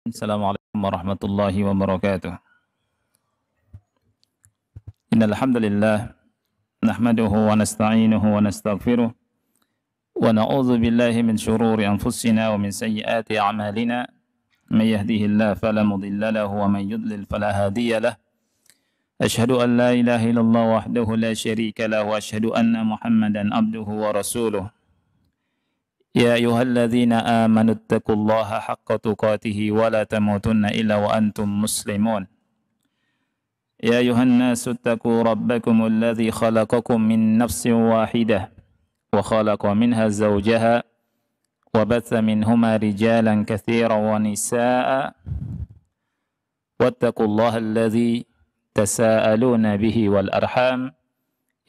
Assalamualaikum warahmatullahi wabarakatuh. Innal hamdalillah nahmaduhu wa nasta'inuhu wa nastaghfiruh wa na'udzu billahi min shururi anfusina wa min sayyiati a'malina. May yahdihillahu fala mudilla lahu wa may yudlil fala hadiya lahu. Asyhadu an la ilaha illallah wahdahu la syarika lahu wa asyhadu anna Muhammadan abduhu wa rasuluh. يا أيها الذين آمنوا اتقوا الله حق تقاته ولا تموتن إلا وأنتم مسلمون يا أيها الناس اتقوا ربكم الذي خلقكم من نفس واحدة وخلق منها زوجها وبث منهما رجالا كثيرا ونساء واتقوا الله الذي تساءلون به والأرحام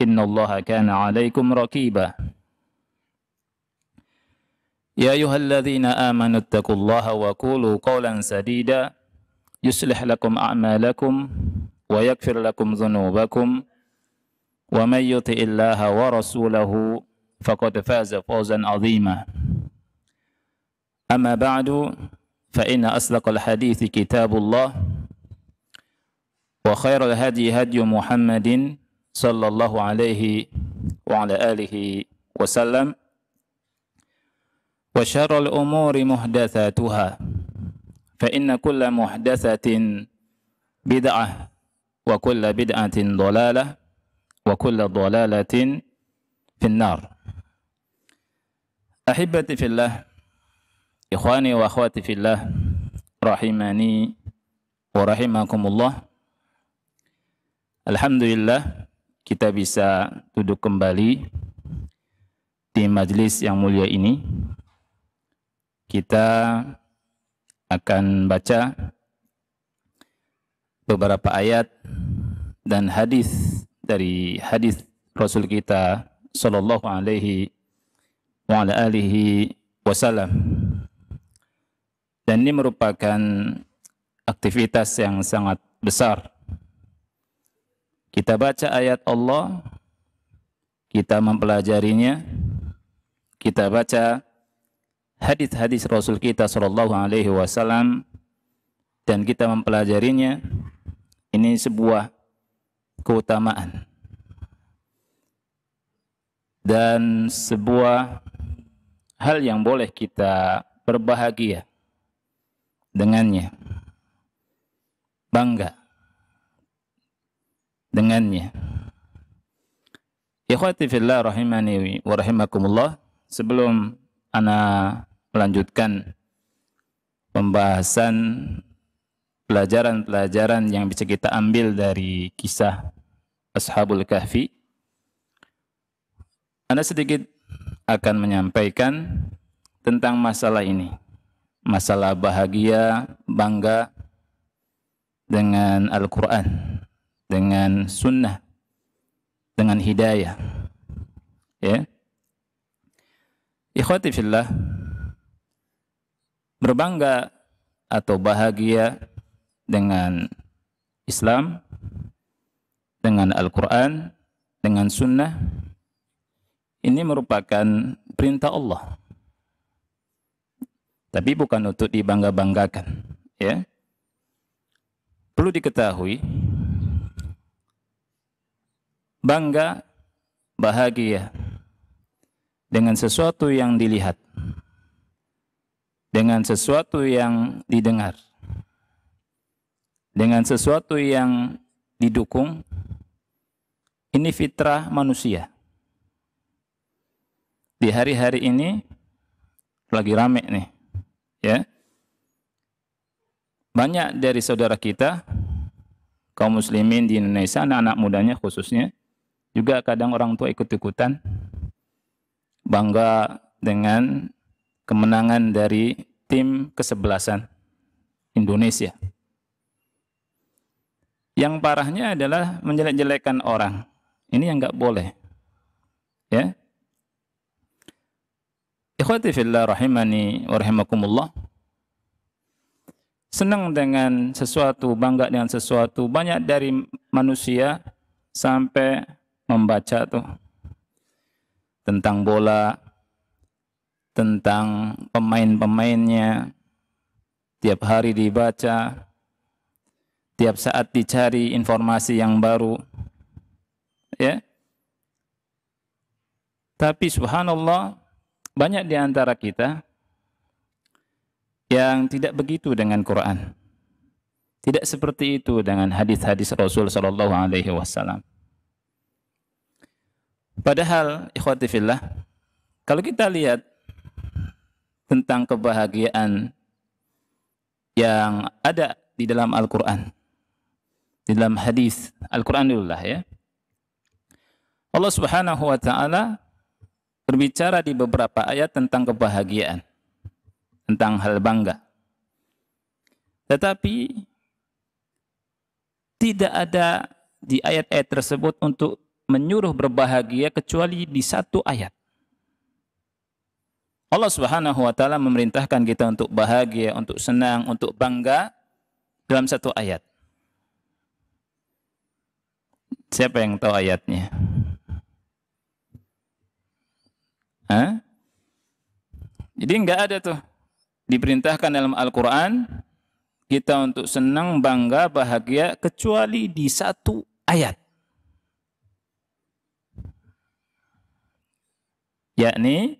إن الله كان عليكم رقيبا يا أيها الذين آمنوا اتقوا الله وقولوا قولا سديدا يصلح لكم أعمالكم ويغفر لكم ذنوبكم ومن يطع الله ورسوله فقد فاز فوزا عظيما أما بعد فإن أصدق الحديث كتاب الله وخير الهدي هدي محمد صلى الله عليه وعلى آله وسلم وشر الأمور محدثاتها فإن كل محدثة بدعة وكل بدعة ضلالة وكل ضلالة في النار. أحبتي في الله إخواني وأخواتي في الله رحمني ورحمكم الله. Alhamdulillah kita bisa duduk kembali di majelis yang mulia ini. Kita akan baca beberapa ayat dan hadis dari hadis Rasul kita sallallahu alaihi wa ala alihi wasallam. Dan ini merupakan aktivitas yang sangat besar. Kita baca ayat Allah, kita mempelajarinya, kita baca hadis-hadis Rasul kita sallallahu alaihi wasallam dan kita mempelajarinya. Ini sebuah keutamaan dan sebuah hal yang boleh kita berbahagia dengannya, bangga dengannya. Ikhwati fillah rahimani wa rahimakumullah, sebelum ana melanjutkan pembahasan pelajaran-pelajaran yang bisa kita ambil dari kisah Ashabul Kahfi, ana sedikit akan menyampaikan tentang masalah ini. Masalah bahagia, bangga dengan Al-Quran, dengan sunnah, dengan hidayah. Ya. Ikhwati fillah, berbangga atau bahagia dengan Islam, dengan Al-Quran, dengan sunnah, ini merupakan perintah Allah. Tapi bukan untuk dibangga-banggakan. Ya. Perlu diketahui, bangga, bahagia dengan sesuatu yang dilihat, dengan sesuatu yang didengar, dengan sesuatu yang didukung, ini fitrah manusia. Di hari-hari ini lagi rame nih, ya. Banyak dari saudara kita, kaum muslimin di Indonesia, anak-anak mudanya khususnya, juga kadang orang tua ikut-ikutan bangga dengan kemenangan dari tim kesebelasan Indonesia. Yang parahnya adalah menjelek-jelekan orang. Ini yang nggak boleh. Ya. Ikhwati fillah rahimani wa rahimakumullah. Senang dengan sesuatu, bangga dengan sesuatu. Banyak dari manusia sampai membaca tuh tentang bola, tentang pemain-pemainnya, tiap hari dibaca, tiap saat dicari informasi yang baru, ya. Tapi subhanallah, banyak di antara kita yang tidak begitu dengan Quran. Tidak seperti itu dengan hadis-hadis Rasul sallallahu alaihi wasallam. Padahal ikhwati fillah, kalau kita lihat tentang kebahagiaan yang ada di dalam Al-Quran, di dalam hadis Al-Quran dulu lah ya. Allah Subhanahu wa taala berbicara di beberapa ayat tentang kebahagiaan, tentang hal bangga. Tetapi tidak ada di ayat-ayat tersebut untuk menyuruh berbahagia kecuali di satu ayat. Allah Subhanahu wa taala memerintahkan kita untuk bahagia, untuk senang, untuk bangga dalam satu ayat. Siapa yang tahu ayatnya? Hah? Jadi enggak ada tuh diperintahkan dalam Al-Quran kita untuk senang, bangga, bahagia kecuali di satu ayat. Yakni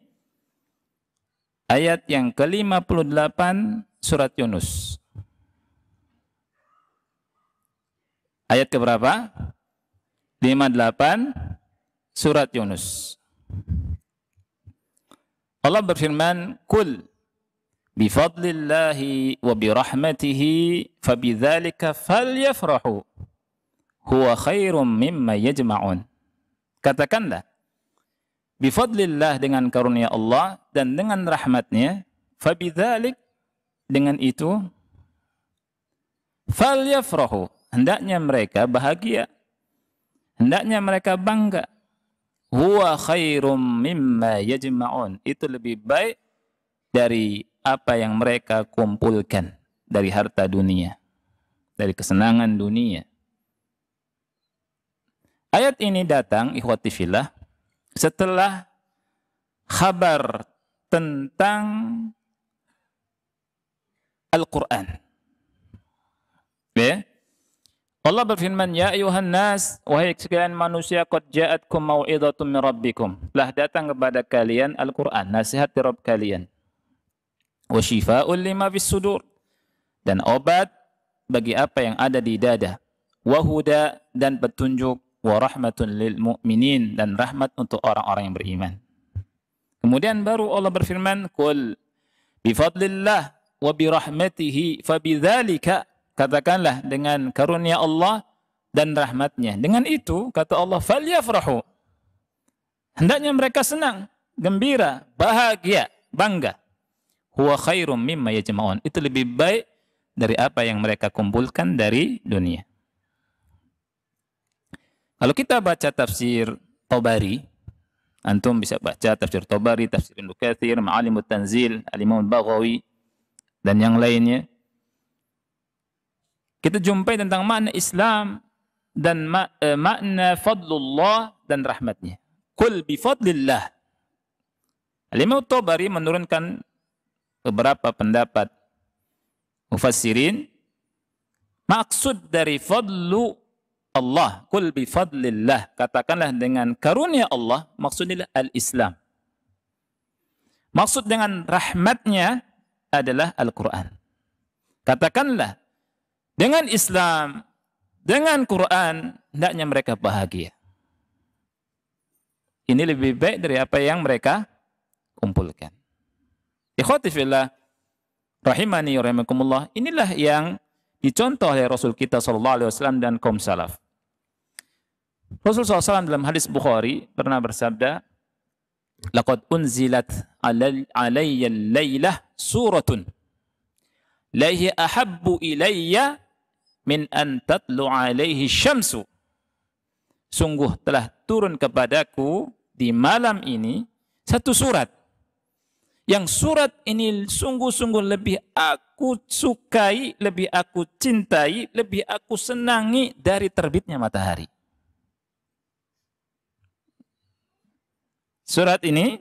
ayat yang ke-58 surat Yunus. Ayat keberapa? 58 surat Yunus. Allah berfirman, "Qul bifadlillahi wa birahmatihi fabidzalika falyafrahu huwa khairum mimma yajma'un." Katakanlah, bifadlillah dengan karunia Allah dan dengan rahmatnya, fabidzalik dengan itu, falyafrahu hendaknya mereka bahagia, hendaknya mereka bangga. Huwa khairum mimma yajma'un, itu lebih baik dari apa yang mereka kumpulkan dari harta dunia, dari kesenangan dunia. Ayat ini datang ikhwati fillah setelah kabar tentang Al-Quran. Ya. Allah berfirman, "Ya ayuhan nas, wahai sekalian manusia, qad ja'atkum mau'izatun min rabbikum." Telah datang kepada kalian Al-Quran, nasihat dari Rabb kalian. Wa shifaa'un lima fis sudur, dan obat bagi apa yang ada di dada. Wa huda, dan petunjuk. Wa rahmatun lil mu'minin, dan rahmat untuk orang-orang yang beriman. Kemudian baru Allah berfirman, "Qul bifadlillah wa birahmatihi fabidzalika," katakanlah dengan karunia Allah dan rahmatnya. Dengan itu, kata Allah, falyafrahu, hendaknya mereka senang, gembira, bahagia, bangga. Huwa khairum mimma yajma'un, itu lebih baik dari apa yang mereka kumpulkan dari dunia. Kalau kita baca tafsir Tabari, antum bisa baca tafsir Tabari, tafsir Ibnu Katsir, Ma'alimut Tanzil, Al-Imam Al-Baghawi, dan yang lainnya. Kita jumpai tentang makna Islam dan makna fadlullah dan rahmatnya. Qul bifadlillah. Al-Imam Tabari menurunkan beberapa pendapat mufassirin. Maksud dari fadlu Allah, qul bifadlillah, katakanlah dengan karunia Allah, maksudnya al-Islam. Maksud dengan rahmatnya adalah Al-Quran. Katakanlah, dengan Islam, dengan Quran, hendaknya mereka bahagia. Ini lebih baik dari apa yang mereka kumpulkan. Ikhwati fillah, rahimani wa rahimakumullah, inilah yang dicontoh oleh Rasul kita SAW dan kaum salaf. Rasul SAW dalam hadis Bukhari pernah bersabda, "Laqad unzilat alayya al-lailah suratun la hiya ahabbu ilayya min an tatlu alaihi syamsu." Sungguh telah turun kepadaku di malam ini satu surat, yang surat ini sungguh-sungguh lebih aku sukai, lebih aku cintai, lebih aku senangi dari terbitnya matahari. Surat ini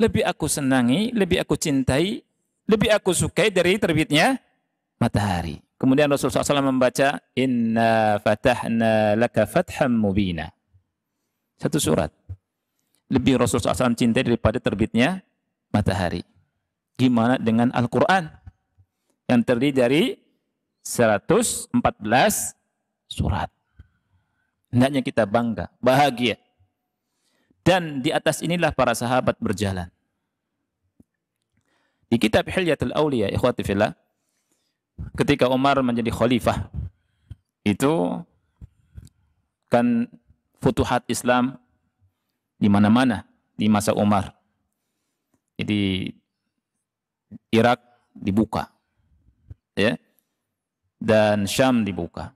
lebih aku senangi, lebih aku cintai lebih aku sukai dari terbitnya matahari. Kemudian Rasulullah SAW membaca, Inna fatahna laka fatham mubina. Satu surat. Lebih Rasulullah SAW cintai daripada terbitnya matahari. Gimana dengan Al-Quran? Yang terdiri dari 114 surat. Hendaknya kita bangga, bahagia. Dan di atas inilah para sahabat berjalan. Di kitab Hilyatul Awliya, ikhwati fillah, ketika Umar menjadi khalifah, itu kan futuhat Islam di mana-mana di masa Umar. Jadi Irak dibuka, ya, dan Syam dibuka.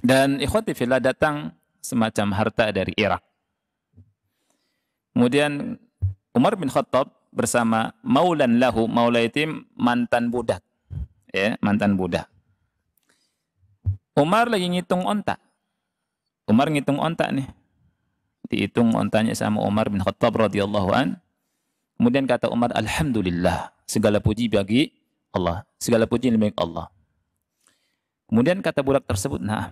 Dan ikhwati fillah, datang semacam harta dari Irak. Kemudian Umar bin Khattab bersama maulan lahu, maula itu mantan budak, ya, mantan budak. Umar lagi ngitung onta. Umar ngitung onta nih. Dihitung ontanya sama Umar bin Khattab radhiyallahu an. Kemudian kata Umar, alhamdulillah, segala puji bagi Allah, segala puji milik Allah. Kemudian kata budak tersebut, nah,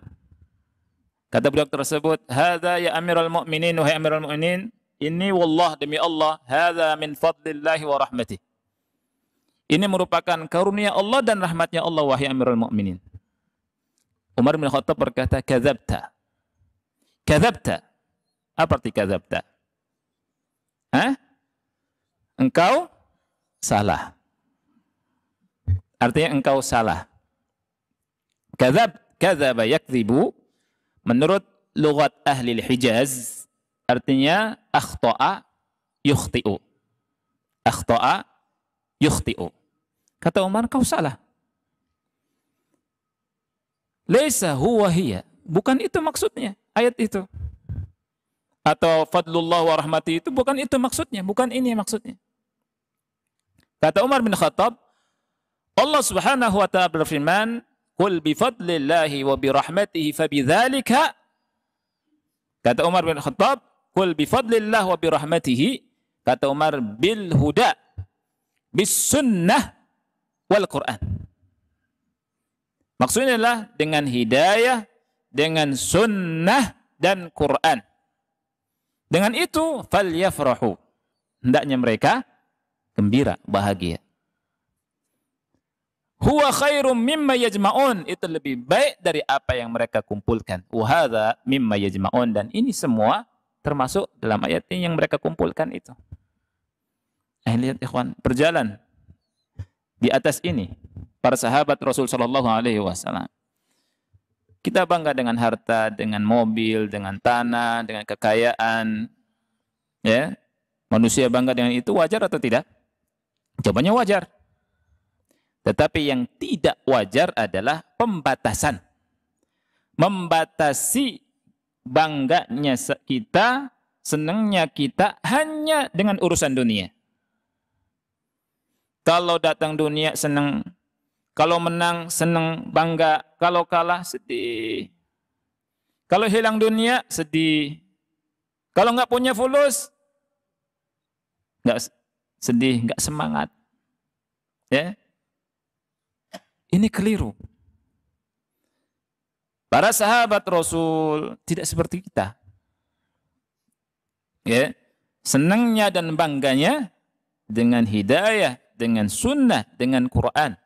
kata budak tersebut, hadza ya Amirul Mukminin, wahai Amirul Mukminin, ini wallah, demi Allah, hadza min fadlillahi wa rahmatih. Ini merupakan karunia Allah dan rahmatnya Allah, wahai Amirul Mukminin. Umar bin Khattab berkata, kadzabta. Kadzabta. Apa arti kadzabta? Hah? Engkau salah. Artinya engkau salah. Kadzaba yakdzibu, menurut lughat ahli Hijaz, artinya akhta'a yukhti'u. Akhta'a yukhti'u. Kata Umar, kau salah. Laisa huwa hiya. Bukan itu maksudnya ayat itu. Atau fadlullah wa rahmati itu bukan itu maksudnya, bukan ini maksudnya. Kata Umar bin Khattab, Allah Subhanahu wa taala berfirman, "Qul bi fadlillahi wa bi rahmatihi fabidzalika." Kata Umar bin Khattab, "Qul bi fadlillah wa bi rahmatihi." Kata Umar, bil huda, bis sunnah wal Quran. Maksudnya adalah dengan hidayah, dengan sunnah dan Quran. Dengan itu, falyafrahu, hendaknya mereka gembira, bahagia. Huwa khairum mimma yajma'un, itu lebih baik dari apa yang mereka kumpulkan. Wa hadza mimma yajma'un, dan ini semua termasuk dalam ayat ini yang mereka kumpulkan itu. Lihat ikhwan, berjalan di atas ini para sahabat Rasul sallallahu alaihi wasallam. Kita bangga dengan harta, dengan mobil, dengan tanah, dengan kekayaan. Ya. Manusia bangga dengan itu, wajar atau tidak? Jawabannya wajar. Tetapi yang tidak wajar adalah pembatasan. Membatasi bangganya kita, senangnya kita hanya dengan urusan dunia. Kalau datang dunia senang, kalau menang senang, bangga, kalau kalah sedih. Kalau hilang dunia sedih. Kalau nggak punya fulus, nggak sedih, nggak semangat. Ya, ini keliru. Para sahabat Rasul tidak seperti kita. Ya, senangnya dan bangganya dengan hidayah, dengan sunnah, dengan Quran.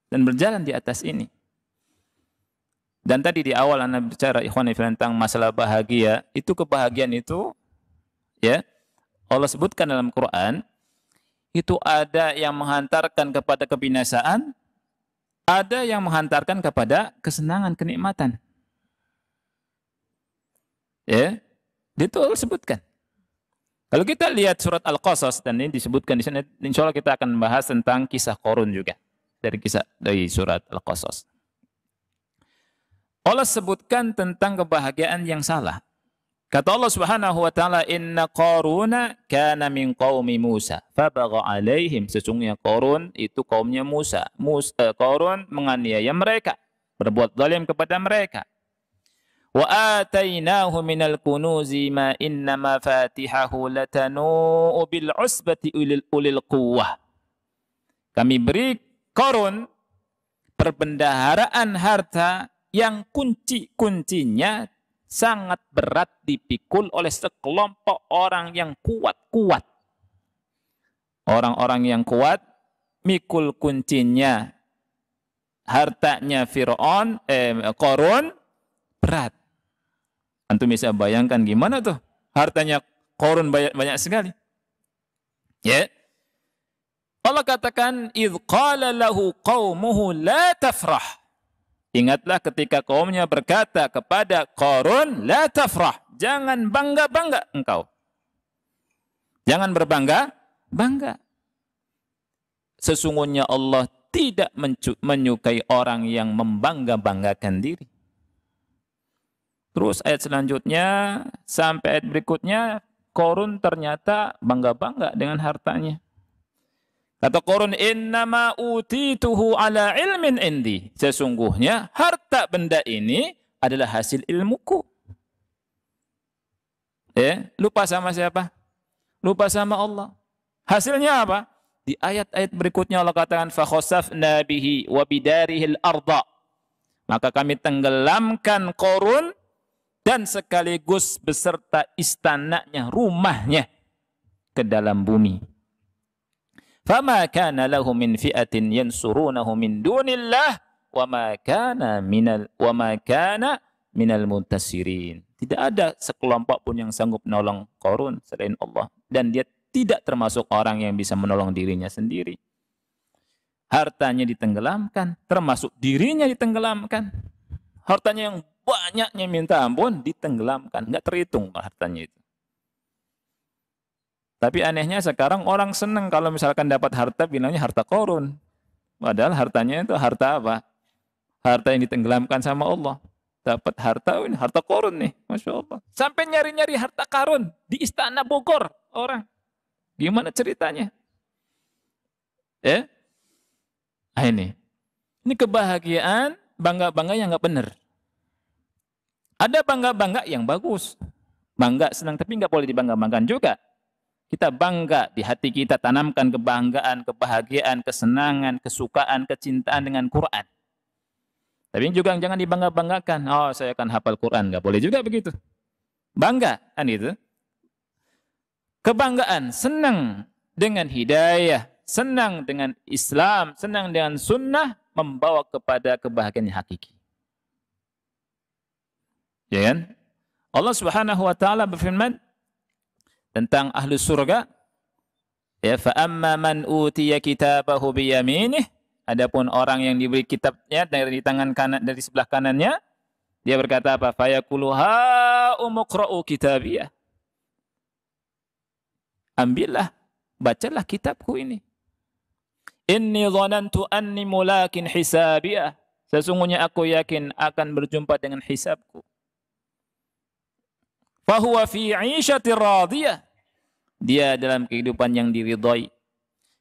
Dan berjalan di atas ini. Dan tadi di awal Anda bicara ikhwan tentang masalah bahagia, itu kebahagiaan itu, ya, Allah sebutkan dalam Quran, itu ada yang menghantarkan kepada kebinasaan, ada yang menghantarkan kepada kesenangan, kenikmatan. Ya, itu Allah sebutkan. Kalau kita lihat surat Al-Qasas, dan ini disebutkan di sana, insya Allah kita akan membahas tentang kisah Qarun juga. Dari surat Al-Qasas. Allah sebutkan tentang kebahagiaan yang salah. Kata Allah Subhanahu wa taala, "Inna Qaruna kana min qaumi Musa, fabagha 'alaihim." Sesungguhnya Qarun itu kaumnya Musa. Qarun menganiaya mereka, berbuat zalim kepada mereka. Wa atainahu minal kunuzi ma inna mafatihahu latanu bil usbati ulil quwwah. Kami beri Qarun perbendaharaan harta yang kunci-kuncinya sangat berat dipikul oleh sekelompok orang yang kuat-kuat. Orang-orang yang kuat mikul kuncinya, hartanya Qarun berat. Antum bisa bayangkan gimana tuh hartanya Qarun banyak sekali. Ya. Allah katakan, "Idz qala lahu qaumuhu la tafrah." Ingatlah ketika kaumnya berkata kepada Qarun, "La tafrah." Jangan bangga-bangga engkau. Jangan berbangga-bangga. Sesungguhnya Allah tidak menyukai orang yang membangga-banggakan diri. Terus ayat selanjutnya sampai ayat berikutnya, Qarun ternyata bangga-bangga dengan hartanya. Kata Qarun, "Innama utituhu ala ilmin indi." Sesungguhnya harta benda ini adalah hasil ilmuku. Lupa sama siapa? Lupa sama Allah. Hasilnya apa? Di ayat-ayat berikutnya Allah katakan, "Fa khasafna bihi wa bidarihil arda." Maka kami tenggelamkan Qarun dan sekaligus beserta istananya, rumahnya ke dalam bumi. Fama kana lahu min fi'atin yansurunahu min dunillah wa ma kana minal muntasirin. Tidak ada sekelompok pun yang sanggup menolong Qarun selain Allah, dan dia tidak termasuk orang yang bisa menolong dirinya sendiri. Hartanya ditenggelamkan, termasuk dirinya ditenggelamkan. Hartanya yang banyaknya minta ampun ditenggelamkan, enggak terhitung hartanya itu. Tapi anehnya sekarang orang senang kalau misalkan dapat harta bilangnya harta Qarun. Padahal hartanya itu harta apa? Harta yang ditenggelamkan sama Allah. Dapat harta, ini harta Qarun nih, Masya Allah. Sampai nyari-nyari harta Qarun di Istana Bogor orang. Gimana ceritanya? Nah ini kebahagiaan, bangga-bangga yang nggak benar. Ada bangga-bangga yang bagus. Bangga senang, tapi nggak boleh dibangga-banggakan juga. Kita bangga, di hati kita tanamkan kebanggaan, kebahagiaan, kesenangan, kesukaan, kecintaan dengan Quran. Tapi juga jangan dibangga-banggakan. Oh, saya akan hafal Quran. Nggak boleh juga begitu. Bangga, kan itu. Kebanggaan, senang dengan hidayah, senang dengan Islam, senang dengan sunnah, membawa kepada kebahagiaan yang hakiki. Ya kan? Allah Subhanahu wa taala berfirman tentang ahli surga, ya, fa amma man utiya kitabahu bi yaminih. Adapun orang yang diberi kitabnya dari tangan kanan, dari sebelah kanannya, dia berkata apa? Fa yaqulu ha umqra'u kitabiyah. Ambillah, bacalah kitabku ini. Inni dhanantu anni mulakin hisabiyah. Sesungguhnya aku yakin akan berjumpa dengan hisabku. Fahuwa fi 'ishatir radiyah. Dia dalam kehidupan yang diridhai.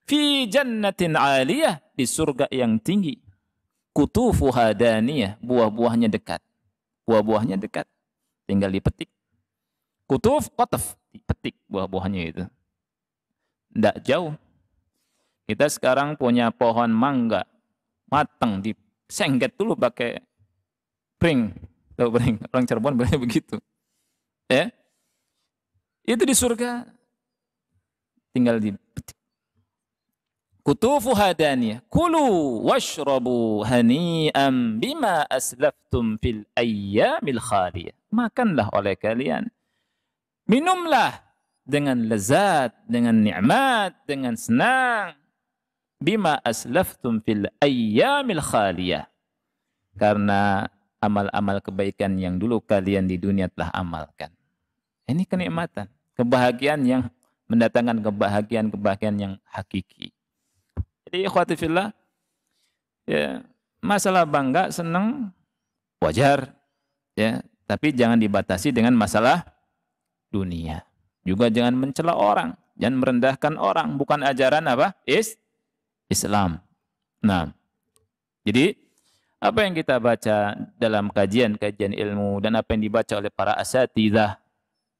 Fi jannatin 'aliyah, di surga yang tinggi. Kutufuha daniyah, buah-buahnya dekat. Buah-buahnya dekat. Tinggal dipetik. Kutuf, qataf, dipetik buah-buahnya itu. Tidak jauh. Kita sekarang punya pohon mangga matang, disengget dulu pakai pring. Tahu pring? Orang Cirebon bilangnya begitu. Ya. Itu di surga tinggal dipetik. Kutufuha daniyah. Kulu washrabu hani'an bima aslaftum fil ayyamil khaliyah. Makanlah oleh kalian. Minumlah dengan lezat, dengan nikmat, dengan senang. Bima aslaftum fil ayyamil khaliyah. Karena amal-amal kebaikan yang dulu kalian di dunia telah amalkan. Ini kenikmatan, kebahagiaan yang mendatangkan kebahagiaan yang hakiki. Jadi ikhwati fillah, ya, masalah bangga, senang, wajar, ya, tapi jangan dibatasi dengan masalah dunia. Juga jangan mencela orang, jangan merendahkan orang, bukan ajaran apa? Islam. Nah, jadi apa yang kita baca dalam kajian-kajian ilmu dan apa yang dibaca oleh para asatidzah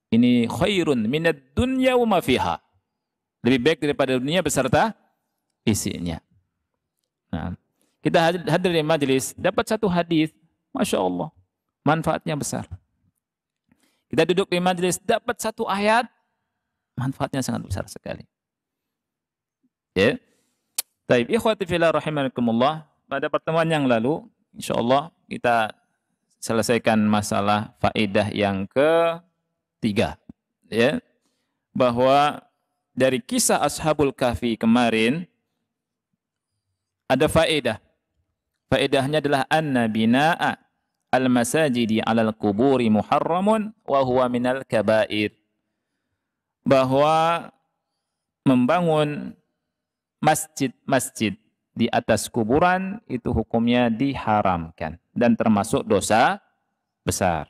ini khairun minad dunya wa ma fiha. Lebih baik daripada dunia beserta isinya. Nah, kita hadir di majelis, dapat satu hadis, Masya Allah, manfaatnya besar. Kita duduk di majelis, dapat satu ayat, manfaatnya sangat besar sekali. Ya. Baik, ikhwati fillah rahimakumullah, pada pertemuan yang lalu, insyaallah kita selesaikan masalah faedah yang ketiga, ya. Bahwa dari kisah Ashabul Kahfi kemarin ada faedah. Faedahnya adalah anna bina'a al-masajidi 'alal quburi muharramun wa huwa minal kabair. Bahwa membangun masjid-masjid di atas kuburan itu hukumnya diharamkan dan termasuk dosa besar.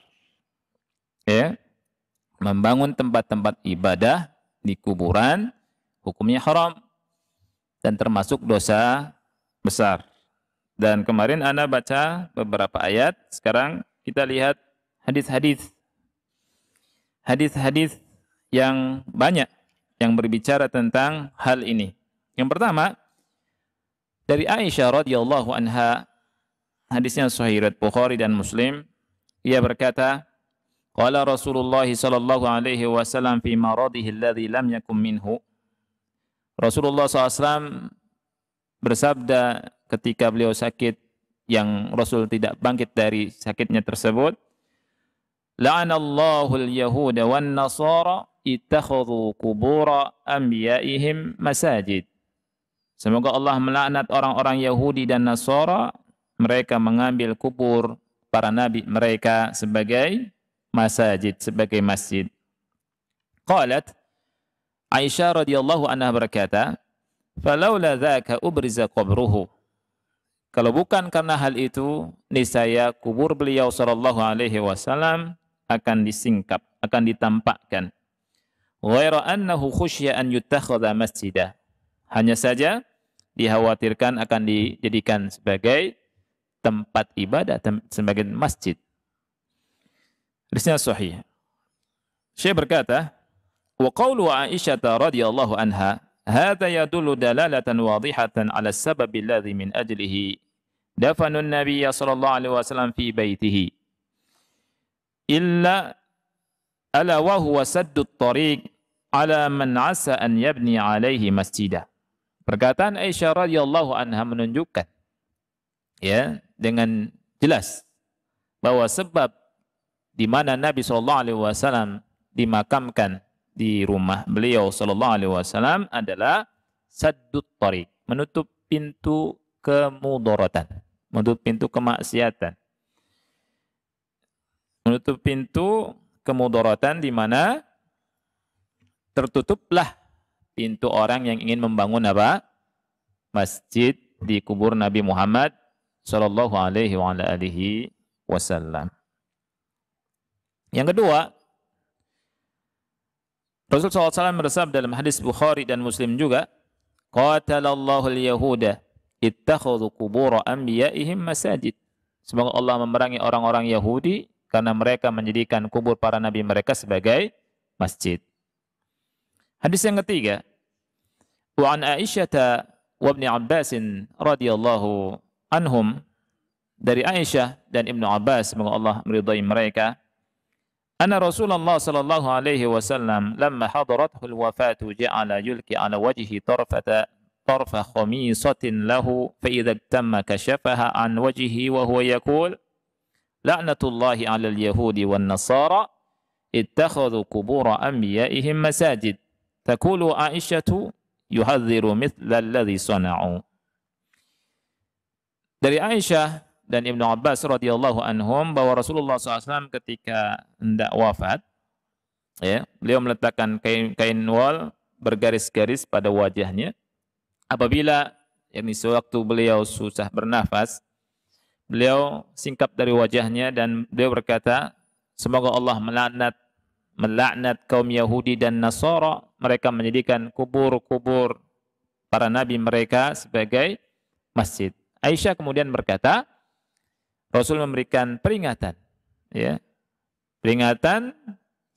Ya. Membangun tempat-tempat ibadah di kuburan hukumnya haram dan termasuk dosa besar. Dan kemarin Ana baca beberapa ayat, sekarang kita lihat hadis-hadis. Hadis-hadis yang banyak yang berbicara tentang hal ini. Yang pertama, dari Aisyah radhiyallahu anha, hadisnya sahih riwayat Bukhari dan Muslim, ia berkata, qala Rasulullah sallallahu alaihi wasallam fi maradihi alladhi lam yakum minhu. Rasulullah SAW bersabda ketika beliau sakit yang Rasul tidak bangkit dari sakitnya tersebut, la'anallahu al-yahuda wan nasara ittakhadhu qubura anbiya'ihim masajid. Semoga Allah melaknat orang-orang Yahudi dan Nasara, mereka mengambil kubur para nabi mereka sebagai masajid, sebagai masjid. Qalat Aisyah radhiyallahu anha berkata, "Falaula dzaka ubriza qabruhu." Kalau bukan karena hal itu, niscaya kubur beliau sallallahu alaihi wasallam akan disingkap, akan ditampakkan. Ghaira annahu khusyya an yuttakhadha masjidah. Hanya saja dikhawatirkan akan dijadikan sebagai tempat ibadah, sebagai masjid. Hadisnya sahih. Syekh berkata, wa qawlu Aisyah radhiyallahu anha, hadza yadullu dalalatan wadihatan 'ala as-sabab alladhi min ajlihi dafanu an-nabiy sallallahu alaihi wasallam fi baitihi. Illa ala wa huwa saddu at-tariq 'ala man 'asa an yabni 'alaihi masjidah. Perkataan Aisyah radhiyallahu anha menunjukkan, ya, dengan jelas bahwa sebab di mana Nabi sallallahu alaihi wasallam dimakamkan di rumah beliau sallallahu alaihi wasallam adalah saddut thariq, menutup pintu kemudaratan, menutup pintu kemaksiatan. Menutup pintu kemudaratan di mana tertutuplah pintu orang yang ingin membangun apa? Masjid di kubur Nabi Muhammad sallallahu alaihi wa ala alihi wasallam. Yang kedua, Rasulullah SAW bersabda dalam hadis Bukhari dan Muslim juga, qatalallahu al-yahuda ittakhadhu qubur anbiya'ihim masajid. Semoga Allah memerangi orang-orang Yahudi karena mereka menjadikan kubur para nabi mereka sebagai masjid. Hadis yang ketiga, wa an Aisyah wa Ibnu Abbas radhiyallahu anhum, dari Aisyah dan Ibnu Abbas, semoga Allah meridai mereka, anna Rasulullah sallallahu alaihi wasallam lamma hadarathu al-wafatu ja'ala yulki ala wajhi tarfa khamisatin lahu fa idza tamma kashafaha an wajhihi wa huwa yaqul la'natullahi 'alal yahudi wan nasara ittakhadhu qubur anbiya'ihim masajid. Taqulu Aisyatu yuhadziru mithla alladhi sana'u. Dari Aisyah dan Ibnu Abbas radhiyallahu anhum bahwa Rasulullah SAW ketika hendak wafat, ya, beliau meletakkan kain wol bergaris-garis pada wajahnya. Apabila sewaktu beliau susah bernafas, beliau singkap dari wajahnya dan beliau berkata, semoga Allah melaknat kaum Yahudi dan Nasara, mereka menjadikan kubur-kubur para nabi mereka sebagai masjid. Aisyah kemudian berkata, Rasul memberikan peringatan, ya, peringatan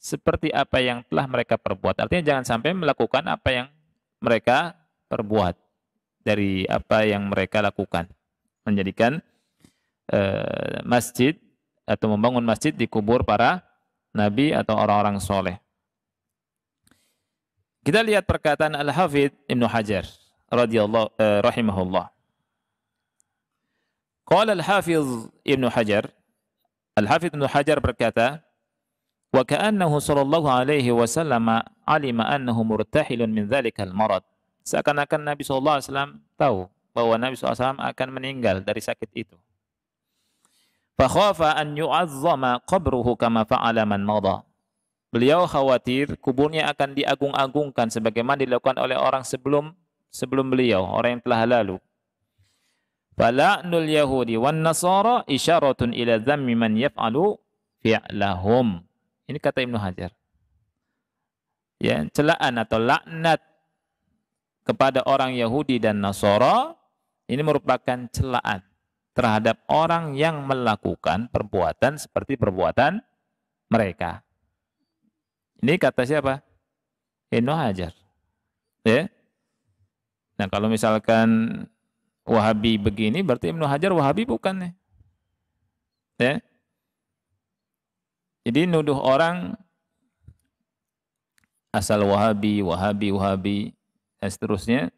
seperti apa yang telah mereka perbuat. Artinya jangan sampai melakukan apa yang mereka perbuat. dari apa yang mereka lakukan, menjadikan masjid atau membangun masjid di kubur para nabi atau orang-orang soleh. Kita lihat perkataan Al-Hafidz Ibnu Hajar radhiyallahu rahimahullah. Qala Al-Hafidz Ibnu Hajar, Al-Hafidz Ibnu Hajar berkata, wa ka'annahu sallallahu alaihi wasallam alima annahu murtahilun min dzalikal marad. Seakan-akan Nabi sallallahu alaihi wasallam tahu bahwa Nabi sallallahu alaihi wasallam akan meninggal dari sakit itu. Fa khafa an yu'azzama qabruhu kama fa'ala man madha. Beliau khawatir kuburnya akan diagung-agungkan sebagaimana dilakukan oleh orang sebelum beliau, orang yang telah lalu. Fala'nul yahudi wan nasara isyaratun ila dhammi man yaf'alu fi'lahum. Ini kata Ibnu Hajar. Ya, celaan atau laknat kepada orang Yahudi dan Nasara ini merupakan celaan terhadap orang yang melakukan perbuatan seperti perbuatan mereka. Ini kata siapa? Ibnu Hajar. Ya. Nah, kalau misalkan Wahabi begini, berarti Ibnu Hajar Wahabi bukan nih. Ya. Jadi nuduh orang asal Wahabi, dan seterusnya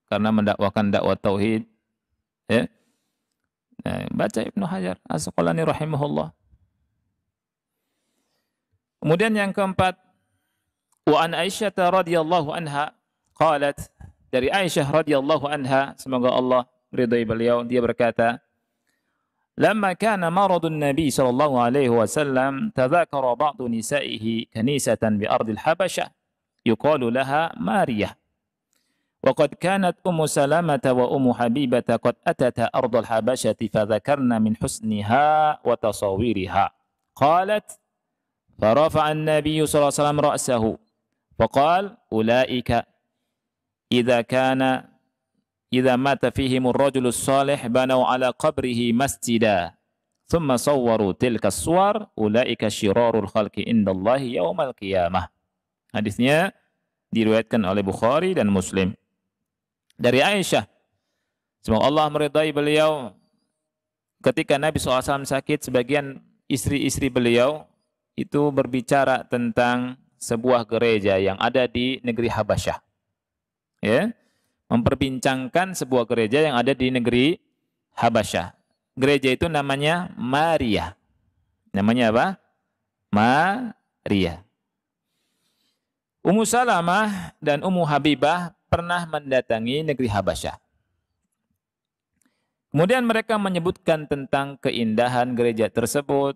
karena mendakwakan dakwah tauhid. Ya. Nah, baca Ibnu Hajar As-Asqalani rahimahullah. Kemudian yang keempat, wa an Aisyah radhiyallahu anha qalat, dari Aisyah radhiyallahu anha, semoga Allah ridai beliau, dia berkata, lamma kana maradun nabi sallallahu alaihi wasallam tadhakara ba'du nisa'ihi kanisatan bi ardil habasyah yuqalu laha Mariyah. وقد كانت أم سلامة وأم حبيبة قد أتتا أرض الحبشة فذكرن من حسنها وتصاويرها. قالت فرفع النبي صلى الله عليه وسلم رأسه فقال أولئك إذا مات فيهم الرجل الصالح بنوا على قبره مسجدا ثم صوروا تلك الصور أولئك شرار الخلق عند الله يوم القيامة. Hadisnya diriwayatkan oleh Bukhari dan Muslim. Dari Aisyah, semoga Allah meridai beliau, ketika Nabi SAW sakit, sebagian istri-istri beliau itu berbicara tentang sebuah gereja yang ada di negeri Habasyah. Ya, memperbincangkan sebuah gereja yang ada di negeri Habasyah. Gereja itu namanya Mariyah. Namanya apa? Mariyah. Ummu Salamah dan Ummu Habibah pernah mendatangi negeri Habasyah. Kemudian mereka menyebutkan tentang keindahan gereja tersebut,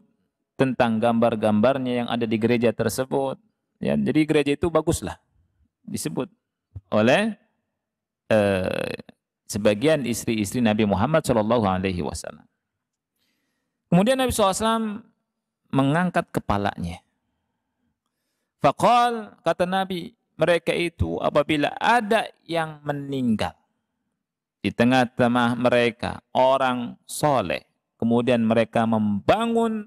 tentang gambar-gambarnya yang ada di gereja tersebut. Ya, jadi gereja itu baguslah disebut oleh sebagian istri-istri Nabi Muhammad SAW. Kemudian Nabi SAW mengangkat kepalanya. Faqal, kata Nabi, mereka itu apabila ada yang meninggal di tengah-tengah mereka orang soleh, kemudian mereka membangun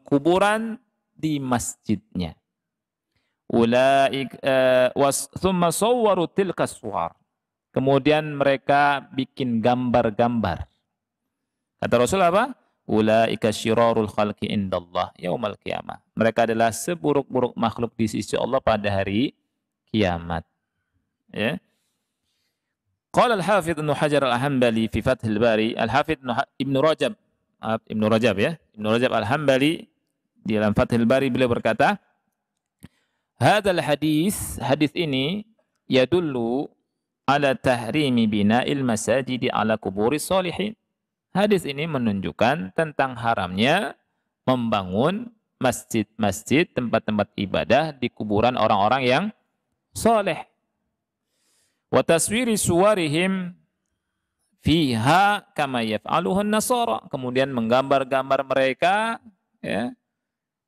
kuburan di masjidnya. Thumma sawwaru tilka suwar. Kemudian mereka bikin gambar-gambar. Kata Rasul apa? Ulaika syirarul khalqi indallah yaumal qiyamah. Mereka adalah seburuk-buruk makhluk di sisi Allah pada hari kiamat. Ya. Qala al-Hafidz Ibnu Hajar al-Hambali fi Fathul Bari, al-Hafidz Ibnu Rajab al-Hambali di dalam Fathul Bari beliau berkata, hadzal hadis ini yadullu ala tahrimi bina'il masajidi ala kuburis sholihin. Hadis ini menunjukkan tentang haramnya membangun masjid-masjid, tempat-tempat ibadah di kuburan orang-orang yang soleh. Wa taswiri suwarihim fiha kama yaf'aluhun nasara. Kemudian menggambar-gambar mereka, ya,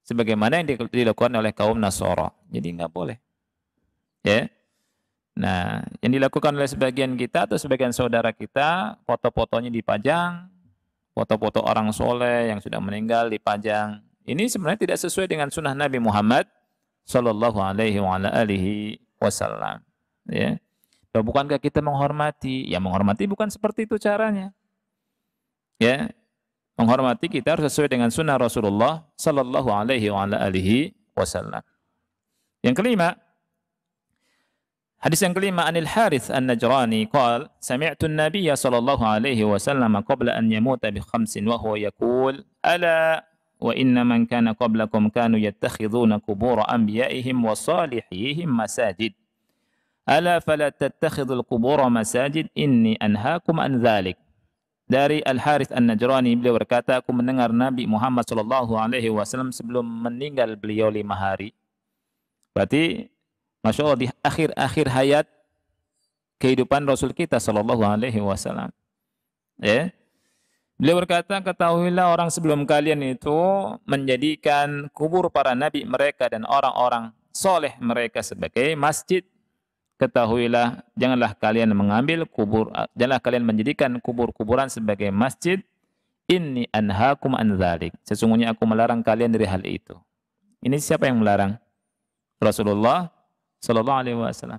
sebagaimana yang dilakukan oleh kaum Nasara. Jadi nggak boleh. Ya. Nah, yang dilakukan oleh sebagian kita atau sebagian saudara kita, foto-fotonya dipajang, foto-foto orang soleh yang sudah meninggal dipajang. Ini sebenarnya tidak sesuai dengan sunnah Nabi Muhammad sallallahu alaihi wasallam. Ya. Loh, bukankah kita menghormati? Ya menghormati bukan seperti itu caranya. Ya, menghormati kita harus sesuai dengan sunnah Rasulullah sallallahu alaihi wasallam. Yang kelima, hadis yang kelima, Anil Harith An-Najrani qala sami'tu an-nabiy sallallahu alaihi wasallam qabla an yamuta bi khamsin wa huwa yaqul ala wa inna man kana qablakum kanu yattakhidhuna qubur anbiya'ihim wa salihihim masajid ala fala tattakhidhul qubur masajid inni anhaakum an dzalik. Dari Al-Harith An-Najrani, beliau berkata, aku mendengar Nabi Muhammad sallallahu alaihi wasallam sebelum meninggal beliau 5 hari. Berarti Masya Allah, di akhir-akhir hayat kehidupan Rasul kita sallallahu alaihi wasallam. Ya. Beliau berkata, ketahuilah orang sebelum kalian itu menjadikan kubur para nabi mereka dan orang-orang soleh mereka sebagai masjid. Ketahuilah, janganlah kalian janganlah kalian menjadikan kubur-kuburan sebagai masjid. Inni anhaakum an dzalik. Sesungguhnya aku melarang kalian dari hal itu. Ini siapa yang melarang? Rasulullah sallallahu alaihi wasallam.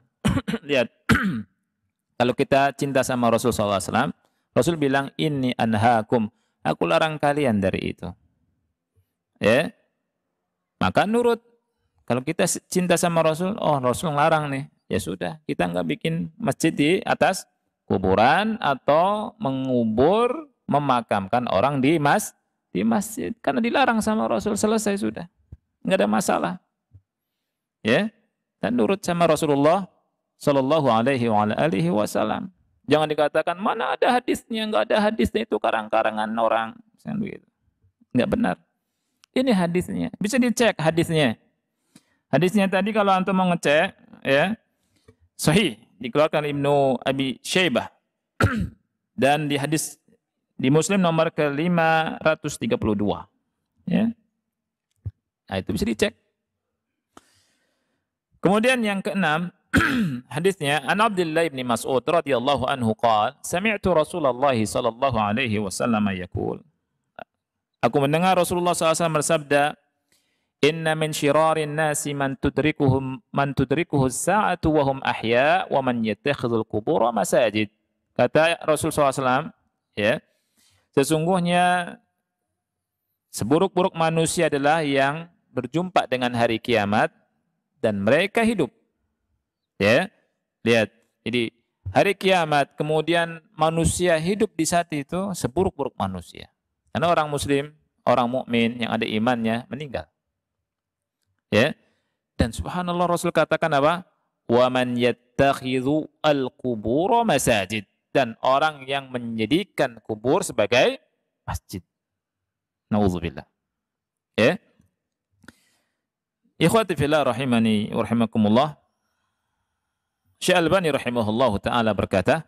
Lihat. Kalau kita cinta sama Rasul sallallahu alaihi wasallam, Rasul bilang inni anhaakum, aku larang kalian dari itu. Ya. Maka nurut. Kalau kita cinta sama Rasul, oh Rasul larang nih. Ya sudah, kita nggak bikin masjid di atas kuburan atau mengubur, memakamkan orang di masjid. Karena dilarang sama Rasul, selesai sudah. Nggak ada masalah. Ya, dan nurut sama Rasulullah sallallahu alaihi wasallam. Jangan dikatakan mana ada hadisnya, nggak ada hadisnya, itu karang-karangan orang. Nggak benar. Ini hadisnya. Bisa dicek hadisnya. Hadisnya tadi kalau antum mau ngecek, ya, sahih, dikeluarkan Ibnu Abi Syaibah. Dan di hadis di Muslim nomor ke-532. Ya. Nah, itu bisa dicek. Kemudian yang keenam, hadisnya An Abdullah bin Mas'ud radhiyallahu anhu qala sami'tu Rasulullah sallallahu alaihi wasallam yaqul. Aku mendengar Rasulullah SAW bersabda, inna min syirarin nasi man tudrikuhu as-sa'atu wa hum ahya wa man yattakhidhul qubur masajid. Kata Rasul SAW, ya, sesungguhnya seburuk-buruk manusia adalah yang berjumpa dengan hari kiamat dan mereka hidup. Ya, lihat. Jadi hari kiamat kemudian manusia hidup di saat itu, seburuk-buruk manusia. Karena orang muslim, orang mukmin yang ada imannya meninggal. Ya. Dan subhanallah Rasul katakan apa? Wa man yattakhidhu al-qubur masajid. Dan orang yang menjadikan kubur sebagai masjid. Nauzubillah. Ya. Ikhwati fillah rahimani wa rahimakumullah. Syekh Albani rahimahullahu taala berkata,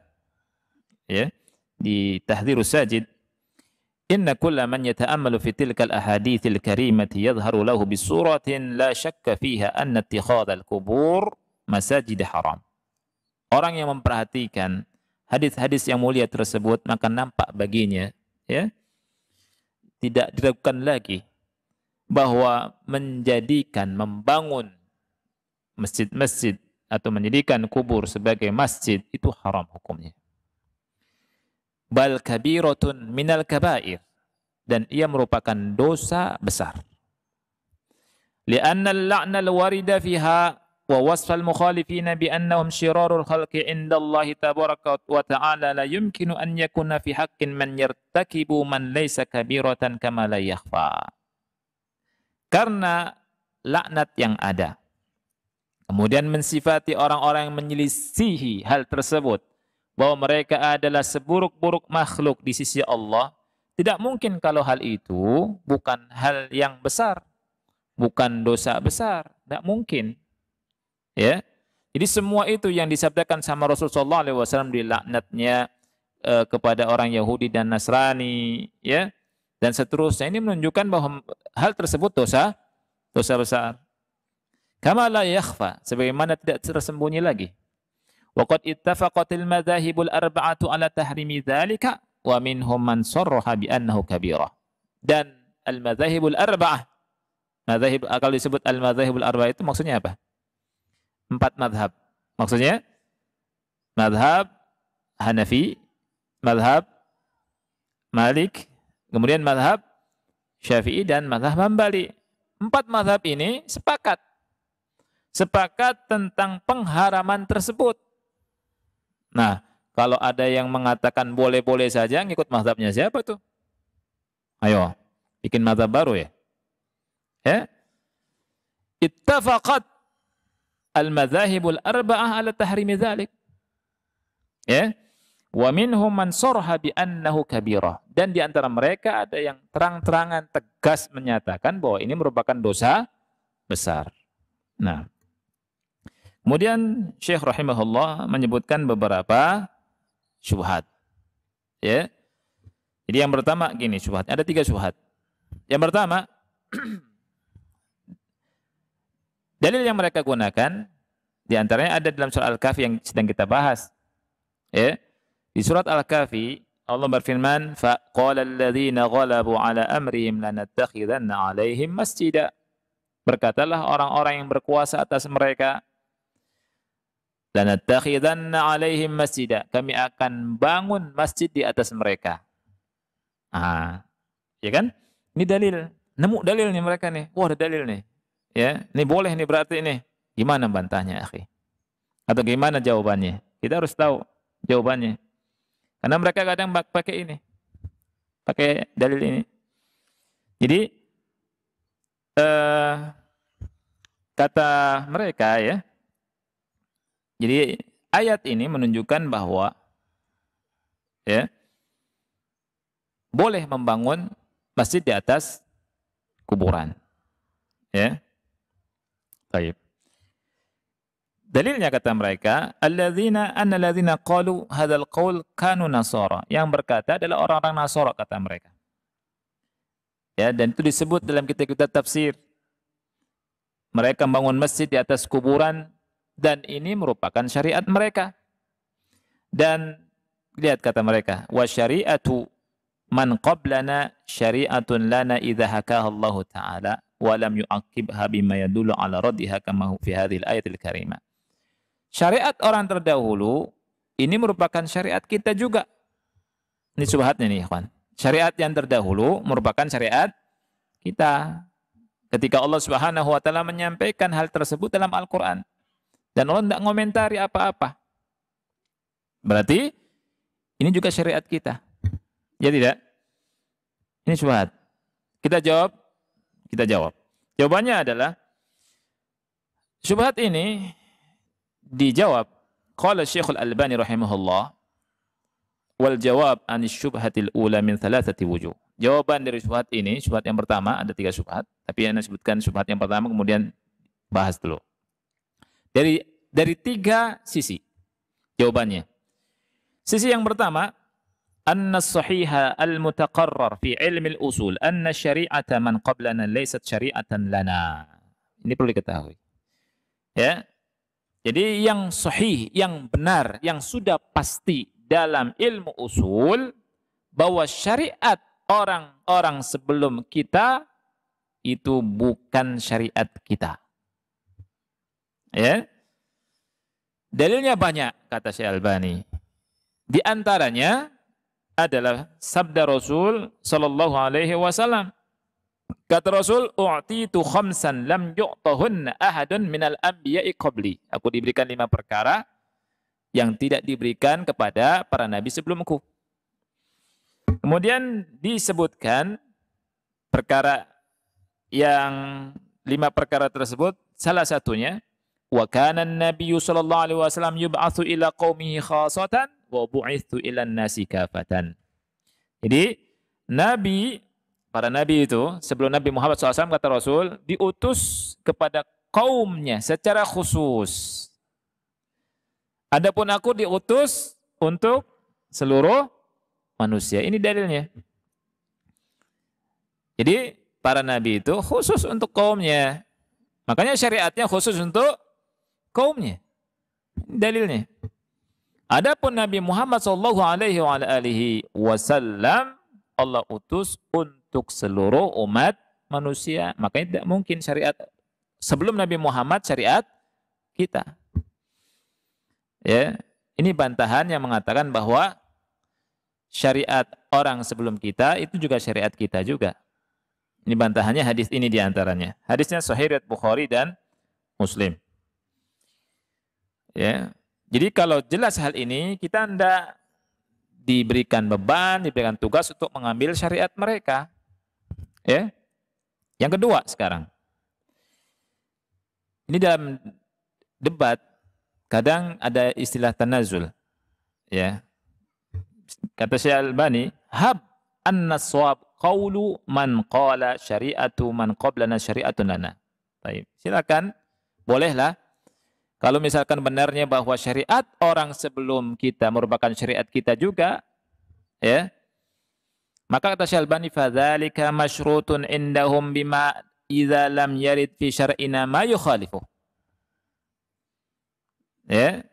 ya, di Tahdhirus Sajid, inna kulla man yata'ammalu fi tilkal ahadithil karimati yadhharu lahu bisuratin la syakka fiha anna ittikhadhal qubur masajid haram. Orang yang memperhatikan hadis-hadis yang mulia tersebut, maka nampak baginya, ya, tidak diragukan lagi bahwa membangun masjid-masjid atau menjadikan kubur sebagai masjid itu haram hukumnya. Bal kabiratun minal kabair, dan ia merupakan dosa besar. Li'anna al-la'na al-warida fiha wa wasfal mukhalifina bi annahum syirarul khalqi 'inda Allah tabaraka wa ta'ala la yumkinu an yakuna fi haqqin man yartakibu man laysa kabiratan kama la yakhfa. Karena laknat yang ada, kemudian mensifati orang-orang yang menyelisihi hal tersebut, bahwa mereka adalah seburuk-buruk makhluk di sisi Allah, tidak mungkin kalau hal itu bukan hal yang besar, bukan dosa besar, tidak mungkin. Ya, jadi semua itu yang disabdakan sama Rasulullah SAW di laknatnya kepada orang Yahudi dan Nasrani, ya, dan seterusnya, ini menunjukkan bahwa hal tersebut dosa besar. Kama la yakhfa, sebagaimana tidak tersembunyi lagi. Waqad ittafaqatil madzahibul arba'atu ala tahrimi dzalika wa minhum man sarraha bi annahu kabirah. Dan al-madzahibul arba'ah, madzahib, kalau disebut al-madzahibul arba'ah itu maksudnya apa? 4 mazhab. Maksudnya Madhab Hanafi, madhab Malik, kemudian madhab Syafi'i dan madhab Hambali. 4 madhab ini sepakat tentang pengharaman tersebut. Nah, kalau ada yang mengatakan boleh-boleh saja, ngikut madhabnya siapa tuh? Ayo, bikin madhab baru ya. Ya, ittafaqat al-madzahibul arba'ah ala tahrimi dzalik. Ya. Wa minhum man sarha bi annahu kabirah. Dan di antara mereka ada yang terang-terangan tegas menyatakan bahwa ini merupakan dosa besar. Nah, kemudian Syekh rahimahullah menyebutkan beberapa syubhat. Ya. Jadi yang pertama gini syubhat, ada 3 syubhat. Yang pertama, dalil yang mereka gunakan di antaranya ada dalam surah Al-Kahfi yang sedang kita bahas. Ya. Di surat Al-Kahfi Allah berfirman, "Faqala alladziina ghalabu 'ala amrihim lanattakhidanna 'alaihim masjida." Berkatalah orang-orang yang berkuasa atas mereka, "Lanattakhidanna 'alaihim masjida." Kami akan bangun masjid di atas mereka. Ya kan? Ini dalil. Nemu dalil nih mereka nih. Wah, ada dalil nih. Ya, ini boleh nih berarti ini. Gimana bantahnya, akhi? Atau gimana jawabannya? Kita harus tahu jawabannya. Karena mereka kadang pakai ini. Pakai dalil ini. Jadi kata mereka ya. Jadi ayat ini menunjukkan bahwa ya boleh membangun masjid di atas kuburan. Ya. Baik. Dalilnya kata mereka, annalladzina qalu hadzal qaul kanu nasara. Yang berkata adalah orang-orang Nasara kata mereka. Ya, dan itu disebut dalam kitab-kitab tafsir. Mereka membangun masjid di atas kuburan dan ini merupakan syariat mereka. Dan lihat kata mereka, wa syari'atu man qablana syari'atun lana idza hakaha Allah taala wa lam yu'aqibha bima yadullu ala raddiha kama fi hadhil ayatil karimah. Syariat orang terdahulu ini merupakan syariat kita juga. Ini subhatnya nih, ikhwan. Syariat yang terdahulu merupakan syariat kita. Ketika Allah Subhanahu wa taala menyampaikan hal tersebut dalam Al-Qur'an dan Allah tidak ngomentari apa-apa. Berarti ini juga syariat kita. Ya tidak? Ini subhat. Kita jawab. Jawabannya adalah subhat ini dijawab qala Syekhul Albani rahimahullah wal jawab an syubhatil ula min thalathati wujuh. Jawaban dari syubhat ini, syubhat yang pertama ada 3 syubhat, tapi Anda sebutkan syubhat yang pertama kemudian bahas dulu. Dari 3 sisi jawabannya. Sisi yang pertama, anna as-sahiha al-mutaqarrar fi ilmi al-usul anna syari'ata man qablana laysat syari'atan lana. Ini perlu diketahui. Ya. Jadi yang sahih, yang benar, yang sudah pasti dalam ilmu usul bahwa syariat orang-orang sebelum kita itu bukan syariat kita. Ya. Dalilnya banyak kata Syekh Albani. Di antaranya adalah sabda Rasul sallallahu alaihi wasallam. Kata Rasul, "U'titu khamsan lam yu'tahunna ahadun minal anbiya'i qabli." Aku diberikan 5 perkara yang tidak diberikan kepada para nabi sebelumku. Kemudian disebutkan perkara yang 5 perkara tersebut, salah satunya wa kana an-nabiyyu sallallahu alaihi wasallam yub'atsu ila qaumihi khassatan wa bu'itsu ila an-nasi kafatan. Jadi para nabi itu, sebelum Nabi Muhammad SAW, kata Rasul, diutus kepada kaumnya secara khusus. Adapun aku diutus untuk seluruh manusia. Ini dalilnya. Jadi, para nabi itu khusus untuk kaumnya. Makanya syariatnya khusus untuk kaumnya. Ini dalilnya. Adapun Nabi Muhammad SAW, Allah utus untuk seluruh umat manusia. Makanya tidak mungkin syariat sebelum Nabi Muhammad syariat kita. Ya. Ini bantahan yang mengatakan bahwa syariat orang sebelum kita itu juga syariat kita juga. Ini bantahannya hadis ini diantaranya. Hadisnya Sahih riwayat Bukhari dan Muslim. Ya. Jadi kalau jelas hal ini, kita tidak diberikan beban, diberikan tugas untuk mengambil syariat mereka. Ya. Yang kedua sekarang. Ini dalam debat kadang ada istilah tanazul. Ya. Kata Syekh Al-Albani, hab an-naswab qawlu man qala syari'atu man qablana syari'atun lana. Baik, silakan, bolehlah. Kalau misalkan benarnya bahwa syariat orang sebelum kita merupakan syariat kita juga, ya. Maka kata Syekh Al-Albani, fadzalika masyrutun indahum bima idza lam yarid fi syar'ina ma yukhalifu. Ya.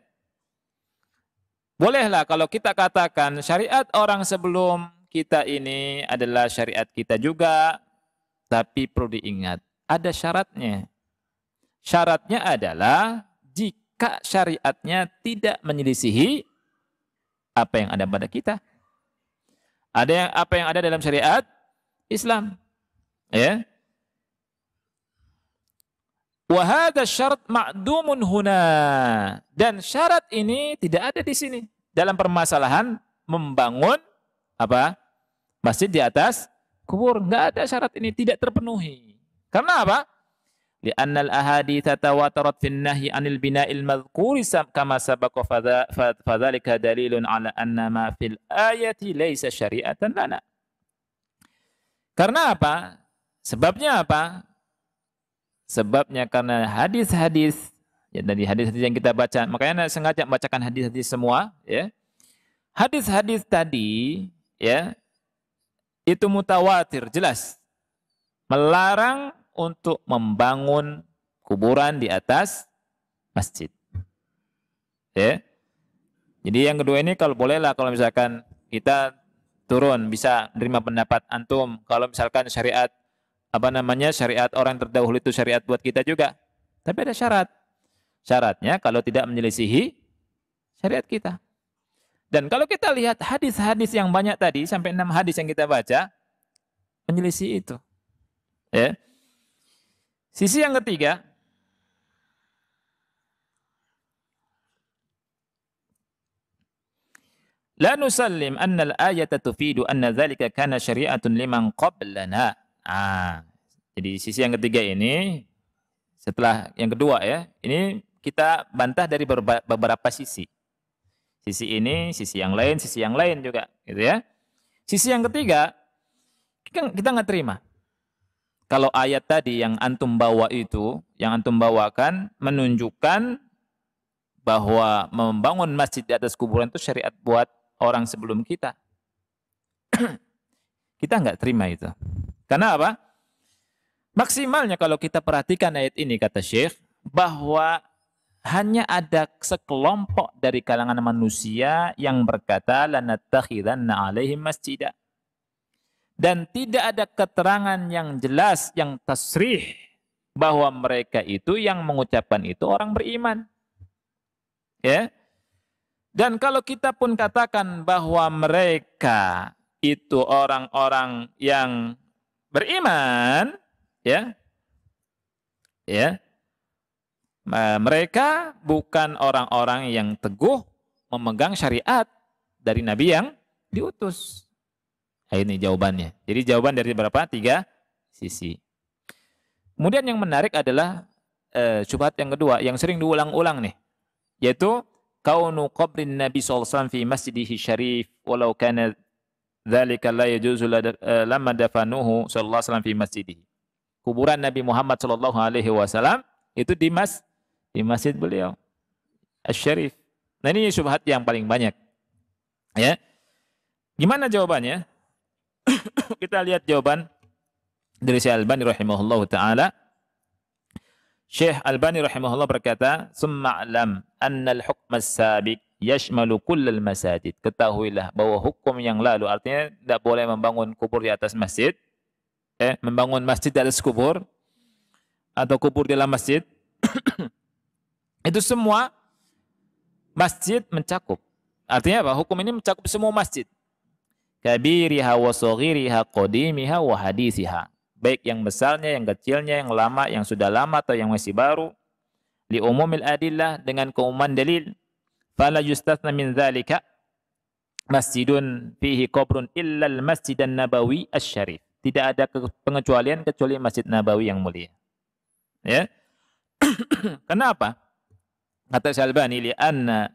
Bolehlah kalau kita katakan syariat orang sebelum kita ini adalah syariat kita juga, tapi perlu diingat, ada syaratnya. Syaratnya adalah jika syariatnya tidak menyelisihi apa yang ada pada kita. Apa yang ada dalam syariat Islam. Ya. Wa hadza syarat ma'dumun huna. Dan syarat ini tidak ada di sini. Dalam permasalahan membangun apa? Masjid di atas kubur. Enggak ada syarat ini, tidak terpenuhi. Karena apa? Li'anna al-ahaditsa tawatarat fi an-nahyi 'anil bina'il madhkuri kama sabaqa fadzalika dalilun 'ala anna ma fil ayati laisa syari'atan lana. Karena apa? Sebabnya apa? Sebabnya karena hadis-hadis, ya dari hadis-hadis yang kita baca, makanya saya sengaja membacakan hadis-hadis semua, ya. Hadis-hadis tadi, ya, itu mutawatir, jelas melarang untuk membangun kuburan di atas masjid. Ya. Jadi yang kedua ini kalau bolehlah, kalau misalkan kita turun bisa menerima pendapat antum, kalau misalkan syariat syariat orang terdahulu itu syariat buat kita juga. Tapi ada syarat. Syaratnya kalau tidak menyelisihi syariat kita. Dan kalau kita lihat hadis-hadis yang banyak tadi, sampai 6 hadis yang kita baca, menyelisih itu. Ya. Sisi yang ketiga, la nusallim anna al-ayata tufidu anna dzalika kana syari'atun liman qablana. Jadi sisi yang ketiga ini, setelah yang kedua ya, ini kita bantah dari beberapa sisi. Sisi ini, sisi yang lain juga, gitu ya. Sisi yang ketiga, kita nggak terima. Kalau ayat tadi yang antum bawa itu, yang antum bawakan menunjukkan bahwa membangun masjid di atas kuburan itu syariat buat orang sebelum kita. Kita nggak terima itu. Karena apa? Maksimalnya kalau kita perhatikan ayat ini, kata Syekh, bahwa hanya ada sekelompok dari kalangan manusia yang berkata lanattakhidanna 'alaihim masjidah. Dan tidak ada keterangan yang jelas, yang tasrih, bahwa mereka itu yang mengucapkan itu orang beriman. Ya. Dan kalau kita pun katakan bahwa mereka itu orang-orang yang beriman, ya, ya, mereka bukan orang-orang yang teguh memegang syariat dari Nabi yang diutus. Ini jawabannya. Jadi jawaban dari berapa? 3 sisi. Kemudian yang menarik adalah syubhat yang kedua, yang sering diulang-ulang nih, yaitu kaunu qabrin Nabi SAW fi masjidihi syarif walau kana dzalika la yajuzu lamma dafanuhu sallallahu alaihi wasallam fi masjidihi. Kuburan Nabi Muhammad sallallahu alaihi wasallam itu di masjid beliau Asy-Syarif. Nah, ini syubhat yang paling banyak. Ya. Gimana jawabannya? Kita lihat jawaban dari Syekh Al-Albani rahimahullahu taala. Syekh Al-Albani rahimahullah berkata, "Summa alam anna al-hukm as-sabiq yashmalu kullal masajid." Ketahuilah bahwa hukum yang lalu, artinya tidak boleh membangun kubur di atas masjid, membangun masjid di atas kubur atau kubur di dalam masjid. Itu semua Masjid mencakup. Artinya apa? Hukum ini mencakup semua masjid. Kabiriha wa saghiriha, qadimiha wa hadithiha. Baik yang besarnya, yang kecilnya, yang lama, yang sudah lama atau yang masih baru. Li umumil adillah, dengan keumuman dalil. Fala yustathna min dzalika masjidun fihi qabrun illa al-masjid an-nabawi asy-syarif. Tidak ada pengecualian kecuali Masjid Nabawi yang mulia. Ya. Kenapa? Kata Syalbani, li'anna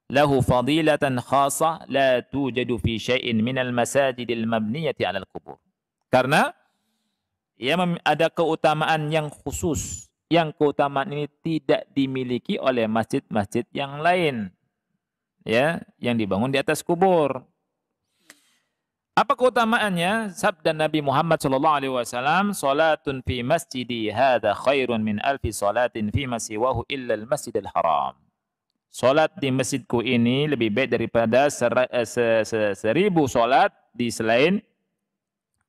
lahu fadilatan khasah la tujadu fi syai'in minal masajidil mabniyati 'alal qubur. Karena ia ada keutamaan yang khusus, yang keutamaan ini tidak dimiliki oleh masjid-masjid yang lain, ya, yang dibangun di atas kubur. Apa keutamaannya? Sabda Nabi Muhammad SAW, salatun fi masjidi hadha khairun min alfi salatin fi masiwahu illa al-masjidil haram. Salat di masjidku ini lebih baik daripada 1000 salat di selain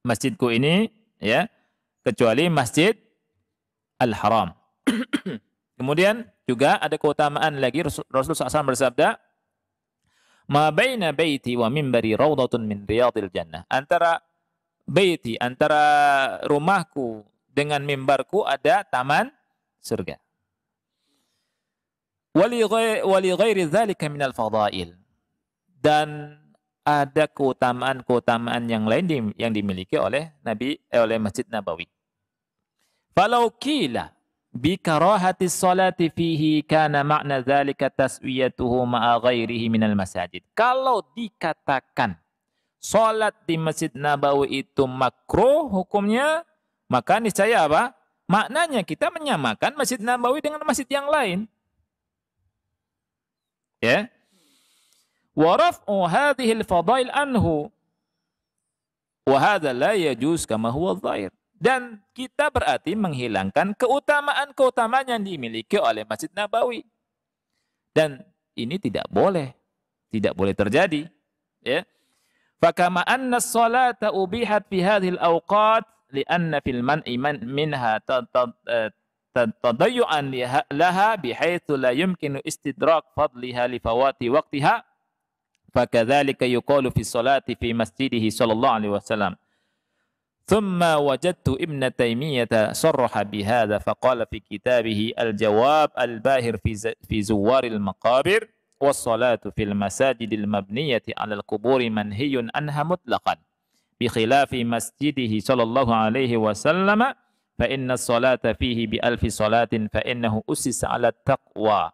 masjidku ini, ya, kecuali Masjid Al-Haram. Kemudian juga ada keutamaan lagi, Rasulullah SAW bersabda, ma baina baiti wa minbari rawdatun min riyadil jannah. Antara baiti, antara rumahku dengan mimbarku ada taman surga. Wali ghairi dzalika minal fadail. Dan ada keutamaan-keutamaan yang lain yang dimiliki oleh oleh Masjid Nabawi. Falau qila bi karahati sholati fihi kana makna dzalika taswiyatuhu ma'a ghairihi minal masajid. Kalau dikatakan salat di Masjid Nabawi itu makruh hukumnya, maka niscaya apa? Maknanya kita menyamakan Masjid Nabawi dengan masjid yang lain. Ya. Wa raf'u hadhihi al-fadail anhu. Wa hadha la yajuz kama huwa dhahir. Dan kita berarti menghilangkan keutamaan-keutamaan yang dimiliki oleh Masjid Nabawi. Dan ini tidak boleh terjadi, ya. Fakama anna as-salata ubihat fi hadhihi al-awqat li'anna fil man'i minha tadayyu'an laha bihaitsu la yumkinu istidrak fadliha li fawati waqtiha. Fakadzalika yuqalu fi sholati fi masjidihi sallallahu alaihi wasallam. ثم وجدت ابن تيمية صرح بهذا فقال في كتابه الجواب الباهر في زوار المقابر والصلاة في المساجد المبنية على القبور منهي عنها مطلقا بخلاف مسجده صلى الله عليه وسلم فإن الصلاة فيه بألف صلاة فإنه أسس على التقوى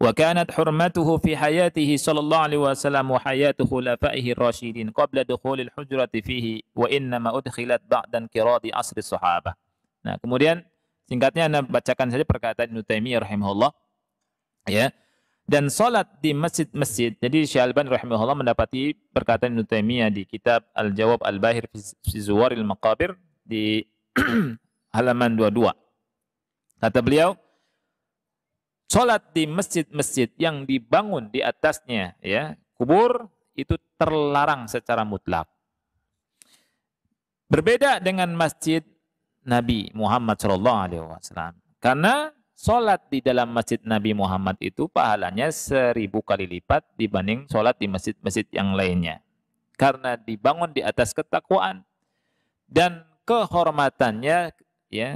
وكانت حرمته في حياته صلى الله عليه وسلم وحياة خلفائه الراشدين قبل دخول الحجرة فيه وإنما أدخلت بعد انقراض عصر الصحابة. Nah, kemudian singkatnya Anda bacakan saja perkataan Ibnu Taimiyah rahimahullah, ya. Dan salat di masjid-masjid. Jadi Syekh Al-Albani rahimahullah mendapati perkataan Ibnu Taimiyah di kitab Al-Jawab Al-Bahir fi Zuwaril Maqabir di halaman 22. Kata beliau, salat di masjid-masjid yang dibangun di atasnya, ya, kubur itu terlarang secara mutlak. Berbeda dengan masjid Nabi Muhammad SAW. Karena salat di dalam masjid Nabi Muhammad itu pahalanya 1000 kali lipat dibanding salat di masjid-masjid yang lainnya. Karena dibangun di atas ketakwaan dan kehormatannya, ya,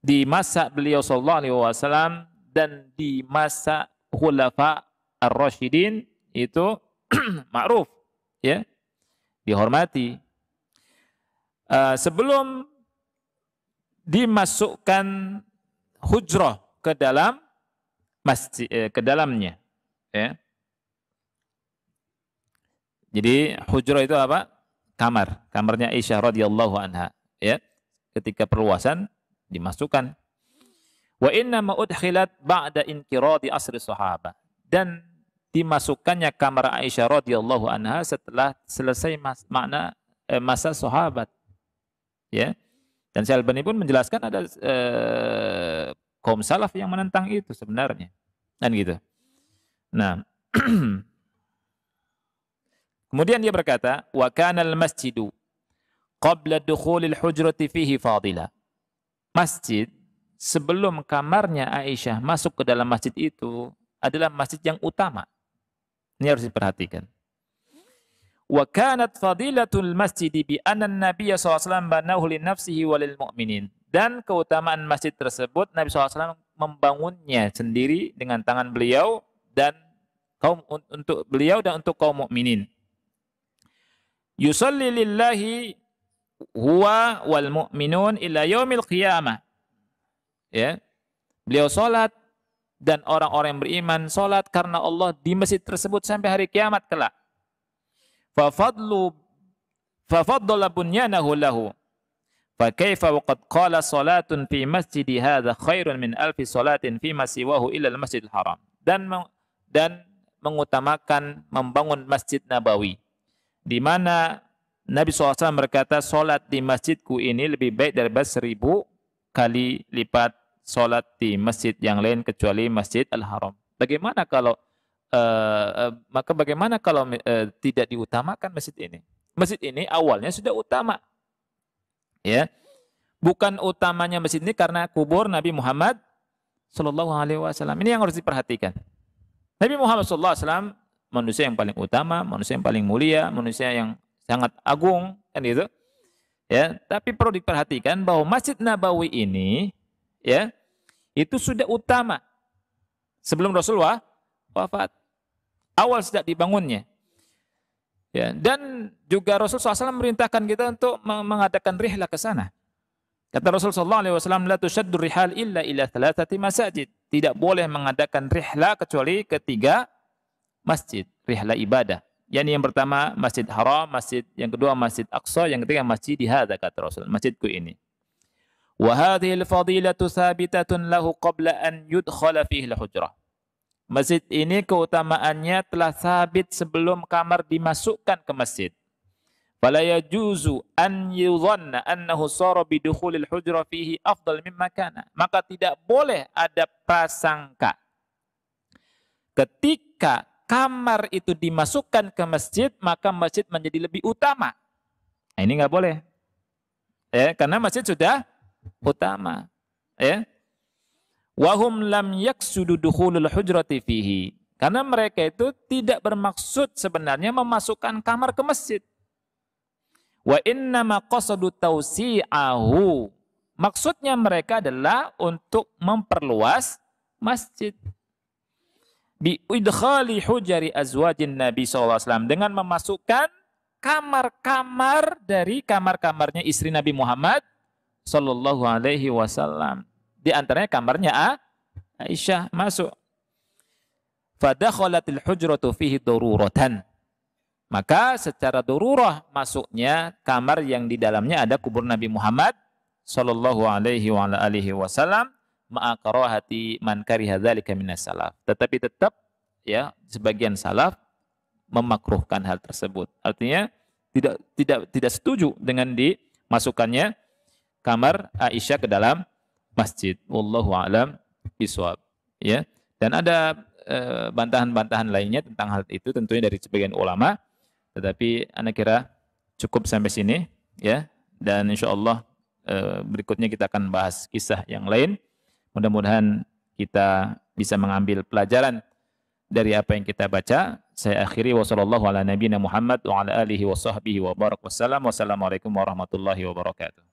di masa beliau SAW dan di masa khulafa ar-rasyidin itu ma'ruf, ya, dihormati. Sebelum dimasukkan hujrah ke dalam masjid, ke dalamnya, ya. Jadi hujrah itu apa? Kamarnya Aisyah radhiyallahu anha, ya. Ketika perluasan dimasukkan. Wa inna ma udkhilat ba'da inqiradi asri sahabah. Dan dimasukkannya kamar Aisyah radhiyallahu anha setelah selesai masa sahabat. Ya. Dan Syekh Al-Albani pun menjelaskan ada kaum salaf yang menentang itu sebenarnya. Dan gitu. Nah, kemudian dia berkata, wa kana al-masjidu qabla dukhulil hujrati fihi fadila. Masjid sebelum kamarnya Aisyah masuk ke dalam masjid itu adalah masjid yang utama. Ini harus diperhatikan. Wa kanat fadilatul masjid bi anna an-nabiy sallallahu alaihi wasallam banahu li nafsihi wa lil mu'minin. Dan keutamaan masjid tersebut Nabi SAW membangunnya sendiri dengan tangan beliau dan untuk beliau dan untuk kaum mukminin. Yusalli lillahi huwa wal mu'minun ila yaumil qiyamah. Ya. Beliau salat dan orang-orang yang beriman salat karena Allah di masjid tersebut sampai hari kiamat kelak. Fa faddala bunyanahu lahu. Fa kaifa waqad qala salatun fi masjidi hadza khairun min alfi salatin fi ma siwahu illa al-masjidil haram. Dan mengutamakan membangun Masjid Nabawi, di mana Nabi SAW berkata, solat di masjidku ini lebih baik daripada 1000 kali lipat solat di masjid yang lain kecuali Masjid Al-Haram. Bagaimana kalau tidak diutamakan masjid ini? Masjid ini awalnya sudah utama, ya. Bukan utamanya masjid ini karena kubur Nabi Muhammad SAW. Ini yang harus diperhatikan. Nabi Muhammad SAW manusia yang paling utama, manusia yang paling mulia, manusia yang sangat agung, kan gitu. Ya, tapi perlu diperhatikan bahwa Masjid Nabawi ini, ya, itu sudah utama sebelum Rasulullah wafat. Awal sejak dibangunnya. Ya, dan juga Rasulullah SAW merintahkan kita untuk mengadakan rihlah ke sana. Kata Rasulullah SAW, la tushaddu rihal illa ila thalathati masajid. Tidak boleh mengadakan rihlah kecuali ketiga masjid, rihlah ibadah. Yani yang pertama Masjid Haram, yang kedua Masjid Aqsa, yang ketiga Masjid hadza, kata Rasul, masjidku ini. Wa hadhil fadilatu thabitatun lahu qabla an yudkhala fihi al-hujrah. Masjid ini keutamaannya telah sabit sebelum kamar dimasukkan ke masjid. Fala yajuzu an yudhanna annahu sara bidukhulil hujrah fihi afdal mimma kana. Maka tidak boleh ada prasangka ketika kamar itu dimasukkan ke masjid, maka masjid menjadi lebih utama. Nah, ini nggak boleh. Ya, karena masjid sudah utama. Ya. Wahum lam yaksudu dukhulul hujrati fihi. Karena mereka itu tidak bermaksud sebenarnya memasukkan kamar ke masjid. Wa innama qasadu tausi'ahu. Maksudnya mereka adalah untuk memperluas masjid. Bi idkhali hujari azwajin Nabi SAW, dengan memasukkan kamar-kamar dari kamar-kamarnya istri Nabi Muhammad sallallahu alaihi wasallam. Di antaranya kamarnya Aisyah masuk. Fadakhalatil hujratu fihi daruratan. Maka secara darurah masuknya kamar yang di dalamnya ada kubur Nabi Muhammad sallallahu alaihi wasallam. Ma'akarahati man kariha dzalika minas salaf. Tetapi tetap, ya, sebagian salaf memakruhkan hal tersebut. Artinya tidak setuju dengan dimasukkannya kamar Aisyah ke dalam masjid. Wallahu a'lam bishawab. Ya. Dan ada bantahan-bantahan lainnya tentang hal itu tentunya dari sebagian ulama. Tetapi ana kira cukup sampai sini, ya. Dan insyaallah berikutnya kita akan bahas kisah yang lain. Mudah-mudahan kita bisa mengambil pelajaran dari apa yang kita baca. Saya akhiri wa sallallahu ala nabiyina Muhammad wa ala alihi wa sahbihi wa barak wassalam. Wassalamualaikum warahmatullahi wabarakatuh.